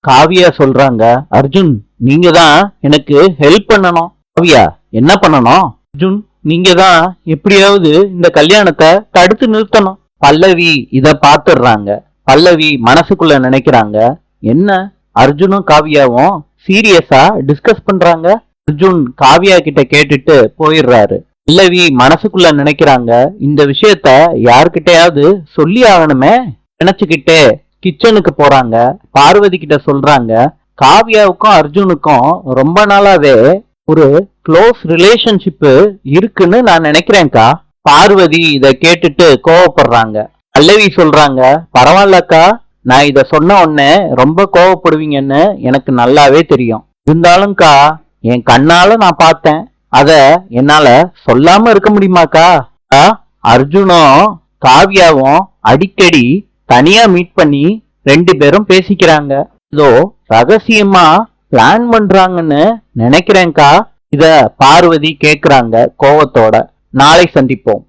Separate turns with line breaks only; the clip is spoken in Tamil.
காவியா சொல்றாங்க, அர்ஜுன் நீங்க தான் எனக்கு ஹெல்ப் பண்ணணும். காவியா, என்ன பண்ணணும்? அர்ஜுன், நீங்க தான் எப்படியாவது இந்த கல்யாணத்தை தடுத்து நிறுத்தணும். பல்லவி இத பாத்துடுறாங்க. பல்லவி மனசுக்குள்ள நினைக்கிறாங்க, என்ன அர்ஜுனும் காவியாவும் சீரியஸா டிஸ்கஸ் பண்றாங்க. அர்ஜுன் காவியா கிட்ட கேட்டுட்டு போயிடுறாரு. பல்லவி மனசுக்குள்ள நினைக்கிறாங்க, இந்த விஷயத்த யாருக்கிட்டையாவது சொல்லி ஆகணுமே நினைச்சுக்கிட்டே கிச்சனுக்கு போறாங்க. பார்வதி கிட்ட சொல்றாங்க, காவியாவுக்கும் அர்ஜுனுக்கும் ரொம்ப நாளாவே ஒரு க்ளோஸ் ரிலேஷன்ஷிப் இருக்குன்னு நான் நினைக்கிறேன்க்கா. பார்வதி இத கேட்டுட்டு கோவப்படுறாங்க. பல்லவி சொல்றாங்க, பரவாயில்லக்கா, நான் இத சொன்ன உடனே ரொம்ப கோவப்படுவீங்கன்னு எனக்கு நல்லாவே தெரியும். இருந்தாலும்க்கா, என் கண்ணால நான் பார்த்தேன், அத என்னால சொல்லாம இருக்க முடியுமாக்கா? அர்ஜுனும் காவியாவும் அடிக்கடி தனியா மீட் பண்ணி 2 பேரும் பேசிக்கிறாங்க. இதோ ரகசியமா பிளான் பண்றாங்கன்னு நினைக்கிறேன்க்கா. இத பார்வதி கேக்குறாங்க கோவத்தோட. நாளை சந்திப்போம்.